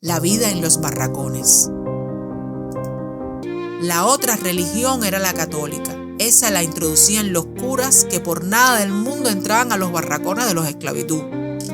la vida en los barracones. La otra religión era la católica. Esa la introducían los curas que por nada del mundo entraban a los barracones de los esclavitud.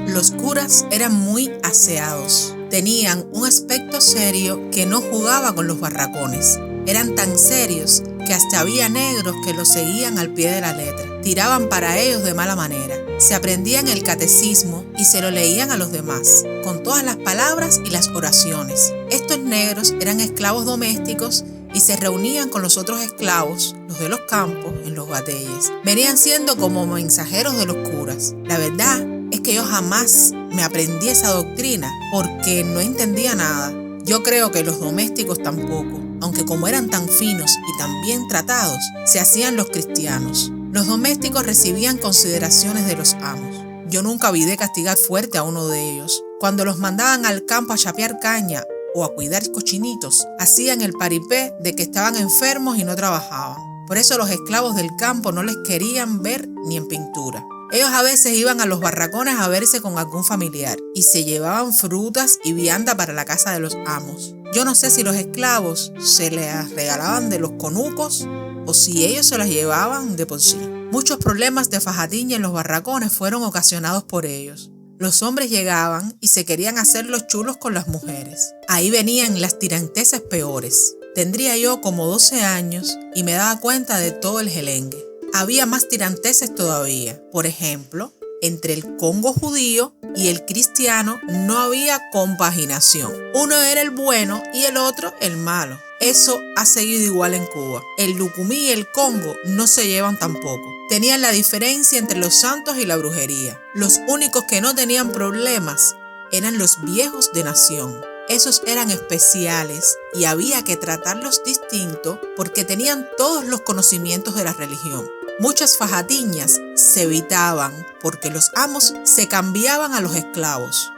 Los curas eran muy aseados. Tenían un aspecto serio que no jugaba con los barracones. Eran tan serios que hasta había negros que los seguían al pie de la letra. Tiraban para ellos de mala manera. Se aprendían el catecismo y se lo leían a los demás, con todas las palabras y las oraciones. Estos negros eran esclavos domésticos y se reunían con los otros esclavos, los de los campos, en los bateyes. Venían siendo como mensajeros de los curas. La verdad es que yo jamás me aprendí esa doctrina porque no entendía nada. Yo creo que los domésticos tampoco, aunque como eran tan finos y tan bien tratados, se hacían los cristianos. Los domésticos recibían consideraciones de los amos. Yo nunca vi de castigar fuerte a uno de ellos. Cuando los mandaban al campo a chapear caña o a cuidar cochinitos, hacían el paripé de que estaban enfermos y no trabajaban. Por eso los esclavos del campo no les querían ver ni en pintura. Ellos a veces iban a los barracones a verse con algún familiar y se llevaban frutas y vianda para la casa de los amos. Yo no sé si los esclavos se les regalaban de los conucos o si ellos se las llevaban de por sí. Muchos problemas de fajatiña en los barracones fueron ocasionados por ellos. Los hombres llegaban y se querían hacer los chulos con las mujeres. Ahí venían las tiranteses peores. Tendría yo como 12 años y me daba cuenta de todo el gelengue. Había más tiranteses todavía. Por ejemplo, entre el Congo judío y el cristiano no había compaginación. Uno era el bueno y el otro el malo. Eso ha seguido igual en Cuba. El Lucumí y el Congo no se llevan tampoco. Tenían la diferencia entre los santos y la brujería. Los únicos que no tenían problemas eran los viejos de nación. Esos eran especiales y había que tratarlos distinto porque tenían todos los conocimientos de la religión. Muchas fajatiñas se evitaban porque los amos se cambiaban a los esclavos.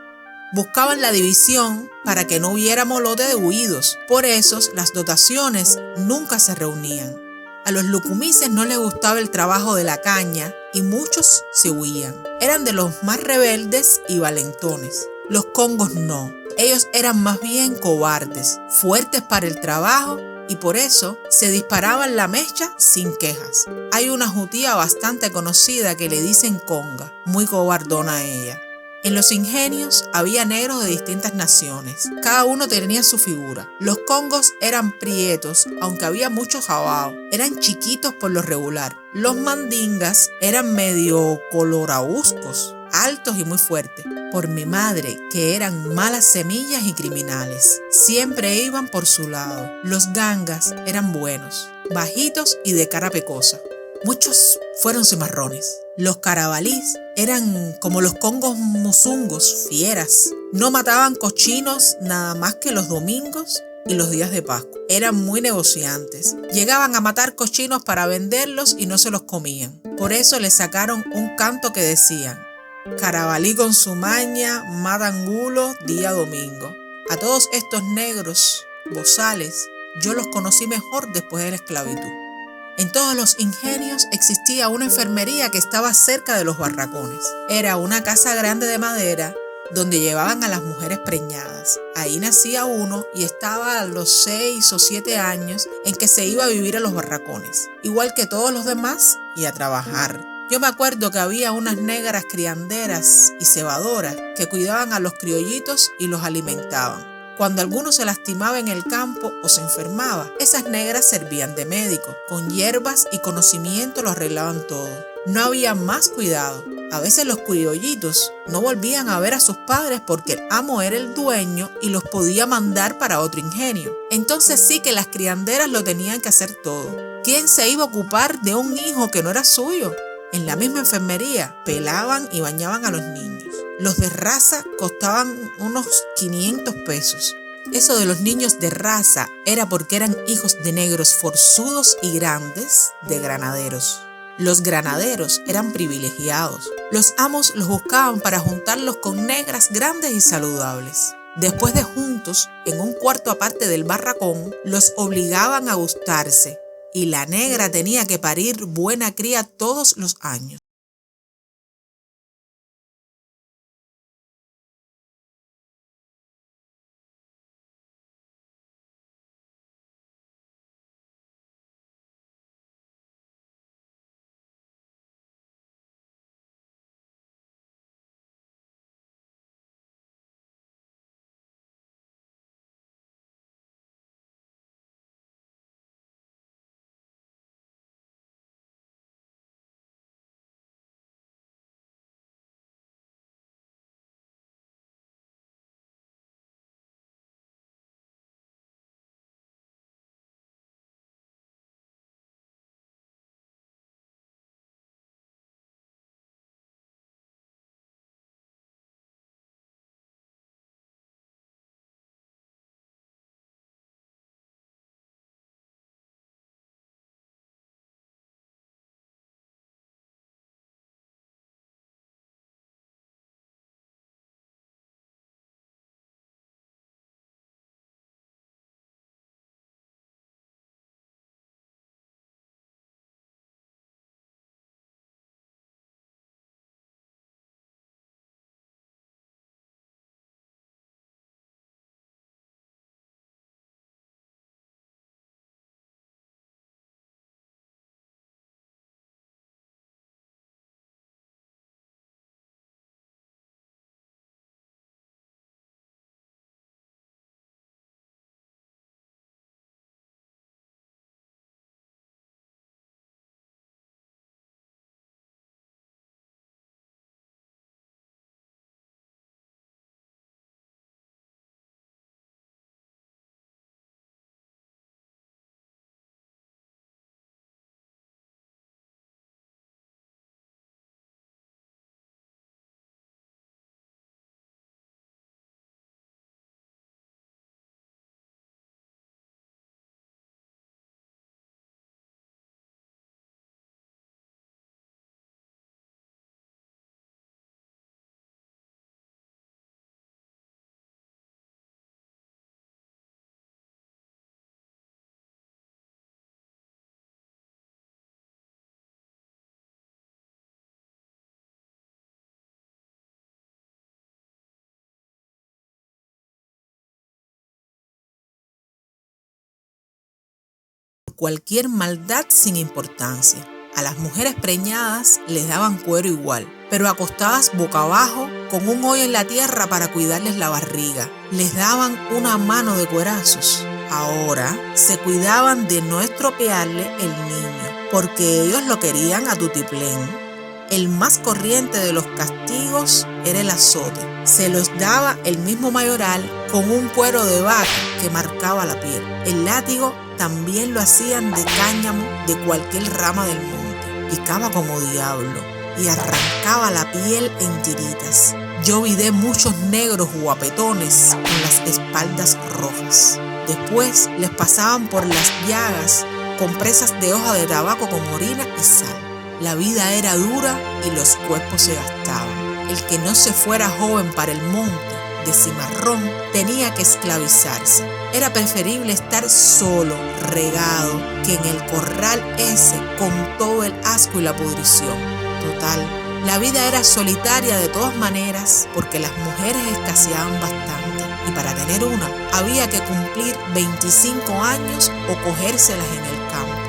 Buscaban la división para que no hubiera molote de huidos. Por eso las dotaciones nunca se reunían. A los lucumices no les gustaba el trabajo de la caña y muchos se huían. Eran de los más rebeldes y valentones. Los congos no. Ellos eran más bien cobardes, fuertes para el trabajo y por eso se disparaban la mecha sin quejas. Hay una jutía bastante conocida que le dicen conga, muy cobardona ella. En los ingenios había negros de distintas naciones. Cada uno tenía su figura. Los congos eran prietos, aunque había mucho jabao. Eran chiquitos por lo regular. Los mandingas eran medio colorauscos, altos y muy fuertes. Por mi madre, que eran malas semillas y criminales. Siempre iban por su lado. Los gangas eran buenos, bajitos y de cara pecosa. Muchos fueron cimarrones. Los carabalís eran como los congos muzungos, fieras. No mataban cochinos nada más que los domingos y los días de Pascua. Eran muy negociantes. Llegaban a matar cochinos para venderlos y no se los comían. Por eso les sacaron un canto que decían: Carabalí con su maña, mata angulo día domingo. A todos estos negros bozales yo los conocí mejor después de la esclavitud. En todos los ingenios existía una enfermería que estaba cerca de los barracones. Era una casa grande de madera donde llevaban a las mujeres preñadas. Ahí nacía uno y estaba a los 6 o 7 años en que se iba a vivir a los barracones, igual que todos los demás, y a trabajar. Yo me acuerdo que había unas negras crianderas y cebadoras que cuidaban a los criollitos y los alimentaban. Cuando alguno se lastimaba en el campo o se enfermaba, esas negras servían de médico. Con hierbas y conocimiento lo arreglaban todo. No había más cuidado. A veces los criollitos no volvían a ver a sus padres porque el amo era el dueño y los podía mandar para otro ingenio. Entonces sí que las crianderas lo tenían que hacer todo. ¿Quién se iba a ocupar de un hijo que no era suyo? En la misma enfermería pelaban y bañaban a los niños. Los de raza costaban unos 500 pesos. Eso de los niños de raza era porque eran hijos de negros forzudos y grandes de granaderos. Los granaderos eran privilegiados. Los amos los buscaban para juntarlos con negras grandes y saludables. Después de juntos, en un cuarto aparte del barracón, los obligaban a gustarse. Y la negra tenía que parir buena cría todos los años. cualquier maldad sin importancia. A las mujeres preñadas les daban cuero igual, pero acostadas boca abajo con un hoyo en la tierra para cuidarles la barriga. Les daban una mano de cuerazos. Ahora se cuidaban de no estropearle el niño, porque ellos lo querían a tutiplén. El más corriente de los castigos era el azote. Se los daba el mismo mayoral con un cuero de vaca que marcaba la piel. El látigo también lo hacían de cáñamo de cualquier rama del monte. Picaba como diablo y arrancaba la piel en tiritas. Yo vi de muchos negros guapetones con las espaldas rojas. Después les pasaban por las llagas con presas de hoja de tabaco con orina y sal. La vida era dura y los cuerpos se gastaban. El que no se fuera joven para el monte de cimarrón tenía que esclavizarse. Era preferible estar solo, regado, que en el corral ese con todo el asco y la pudrición. Total, la vida era solitaria de todas maneras porque las mujeres escaseaban bastante y para tener una había que cumplir 25 años o cogérselas en el campo.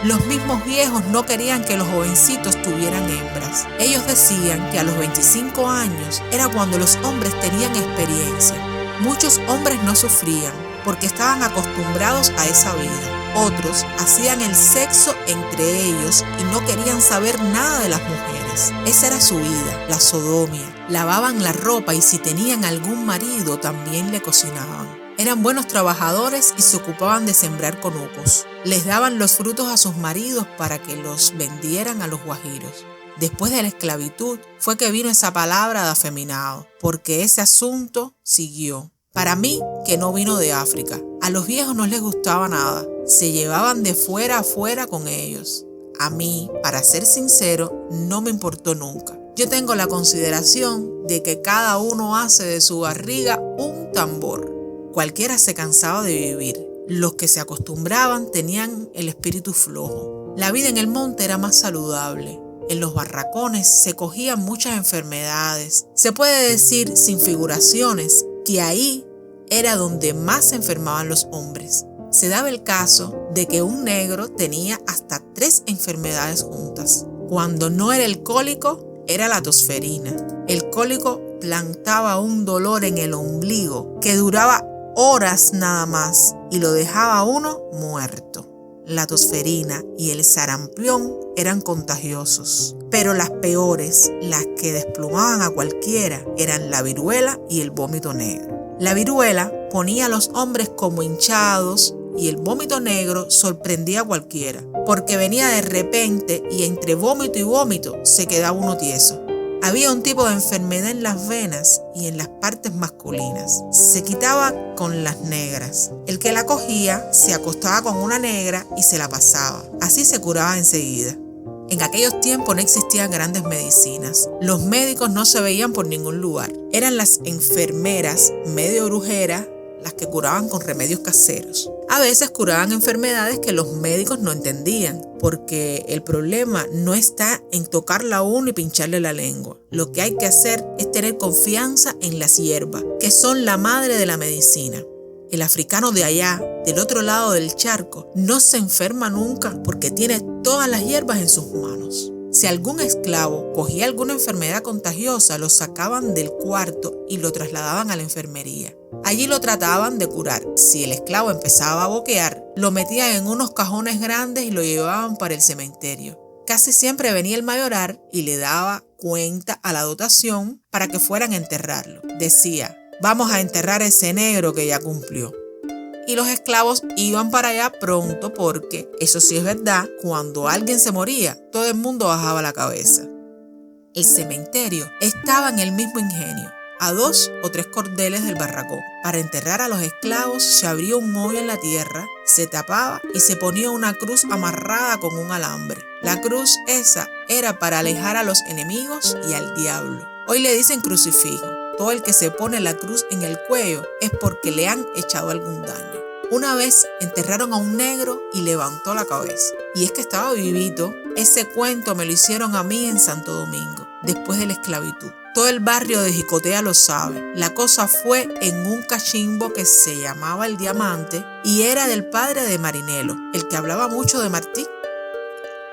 Los mismos viejos no querían que los jovencitos tuvieran hembras. Ellos decían que a los 25 años era cuando los hombres tenían experiencia. Muchos hombres no sufrían porque estaban acostumbrados a esa vida. Otros hacían el sexo entre ellos y no querían saber nada de las mujeres. Esa era su vida, la sodomia. Lavaban la ropa y si tenían algún marido también le cocinaban. Eran buenos trabajadores y se ocupaban de sembrar conucos. Les daban los frutos a sus maridos para que los vendieran a los guajiros. Después de la esclavitud fue que vino esa palabra de afeminado, porque ese asunto siguió. Para mí, que no vino de África. A los viejos no les gustaba nada. Se llevaban de fuera a fuera con ellos. A mí, para ser sincero, no me importó nunca. Yo tengo la consideración de que cada uno hace de su barriga un tambor. Cualquiera se cansaba de vivir. Los que se acostumbraban tenían el espíritu flojo. La vida en el monte era más saludable. En los barracones se cogían muchas enfermedades. Se puede decir, sin figuraciones, que ahí era donde más se enfermaban los hombres. Se daba el caso de que un negro tenía hasta 3 enfermedades juntas. Cuando no era el cólico, era la tosferina. El cólico plantaba un dolor en el ombligo que duraba horas nada más y lo dejaba a uno muerto. La tosferina y el sarampión eran contagiosos, pero las peores, las que desplumaban a cualquiera, eran la viruela y el vómito negro. La viruela ponía a los hombres como hinchados y el vómito negro sorprendía a cualquiera, porque venía de repente y entre vómito y vómito se quedaba uno tieso. Había un tipo de enfermedad en las venas y en las partes masculinas. Se quitaba con las negras. El que la cogía se acostaba con una negra y se la pasaba. Así se curaba enseguida. En aquellos tiempos no existían grandes medicinas. Los médicos no se veían por ningún lugar. Eran las enfermeras, medio brujeras, las que curaban con remedios caseros. A veces curaban enfermedades que los médicos no entendían, porque el problema no está en tocarla a uno y pincharle la lengua. Lo que hay que hacer es tener confianza en las hierbas, que son la madre de la medicina. El africano de allá, del otro lado del charco, no se enferma nunca porque tiene todas las hierbas en sus manos. Si algún esclavo cogía alguna enfermedad contagiosa, lo sacaban del cuarto y lo trasladaban a la enfermería. Allí lo trataban de curar. Si el esclavo empezaba a boquear, lo metían en unos cajones grandes y lo llevaban para el cementerio. Casi siempre venía el mayoral y le daba cuenta a la dotación para que fueran a enterrarlo. Decía, vamos a enterrar a ese negro que ya cumplió. Y los esclavos iban para allá pronto porque, eso sí es verdad, cuando alguien se moría, todo el mundo bajaba la cabeza. El cementerio estaba en el mismo ingenio, a 2 o 3 cordeles del barracón. Para enterrar a los esclavos se abría un hoyo en la tierra, se tapaba y se ponía una cruz amarrada con un alambre. La cruz esa era para alejar a los enemigos y al diablo. Hoy le dicen crucifijo. Todo el que se pone la cruz en el cuello es porque le han echado algún daño. Una vez enterraron a un negro y levantó la cabeza. Y es que estaba vivito. Ese cuento me lo hicieron a mí en Santo Domingo, después de la esclavitud. Todo el barrio de Jicotea lo sabe. La cosa fue en un cachimbo que se llamaba El Diamante y era del padre de Marinelo, el que hablaba mucho de Martí.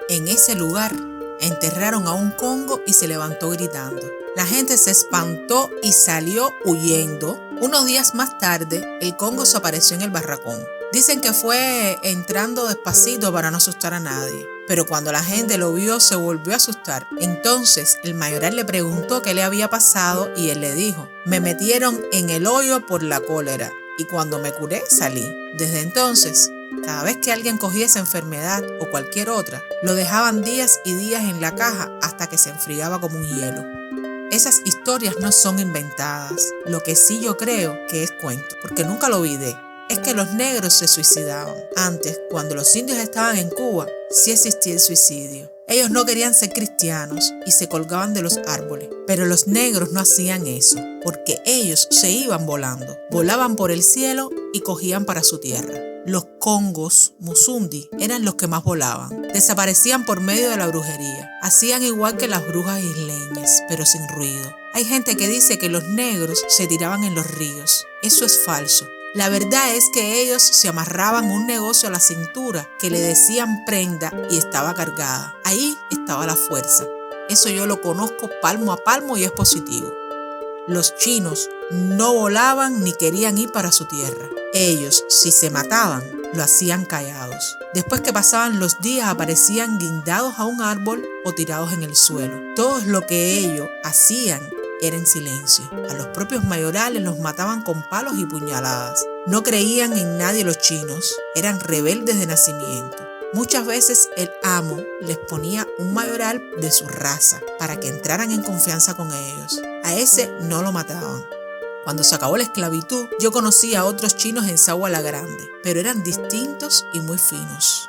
En ese lugar enterraron a un congo y se levantó gritando. La gente se espantó y salió huyendo. Unos días más tarde, el congo se apareció en el barracón. Dicen que fue entrando despacito para no asustar a nadie, pero cuando la gente lo vio se volvió a asustar. Entonces el mayoral le preguntó qué le había pasado y él le dijo: me metieron en el hoyo por la cólera y cuando me curé salí. Desde entonces, cada vez que alguien cogía esa enfermedad o cualquier otra, lo dejaban días y días en la caja hasta que se enfriaba como un hielo. Esas historias no son inventadas. Lo que sí yo creo que es cuento, porque nunca lo olvidé, es que los negros se suicidaban. Antes, cuando los indios estaban en Cuba, sí existía el suicidio. Ellos no querían ser cristianos y se colgaban de los árboles, pero los negros no hacían eso, porque ellos se iban volando, volaban por el cielo y cogían para su tierra. Los congos, musundi, eran los que más volaban. Desaparecían por medio de la brujería. Hacían igual que las brujas isleñas, pero sin ruido. Hay gente que dice que los negros se tiraban en los ríos. Eso es falso. La verdad es que ellos se amarraban un negocio a la cintura que le decían prenda y estaba cargada. Ahí estaba la fuerza. Eso yo lo conozco palmo a palmo y es positivo. Los chinos no volaban ni querían ir para su tierra. Ellos, si se mataban, lo hacían callados. Después que pasaban los días, aparecían guindados a un árbol o tirados en el suelo. Todo lo que ellos hacían era en silencio. A los propios mayorales los mataban con palos y puñaladas. No creían en nadie los chinos. Eran rebeldes de nacimiento. Muchas veces el amo les ponía un mayoral de su raza para que entraran en confianza con ellos. A ese no lo mataban. Cuando se acabó la esclavitud, yo conocí a otros chinos en Sagua la Grande, pero eran distintos y muy finos.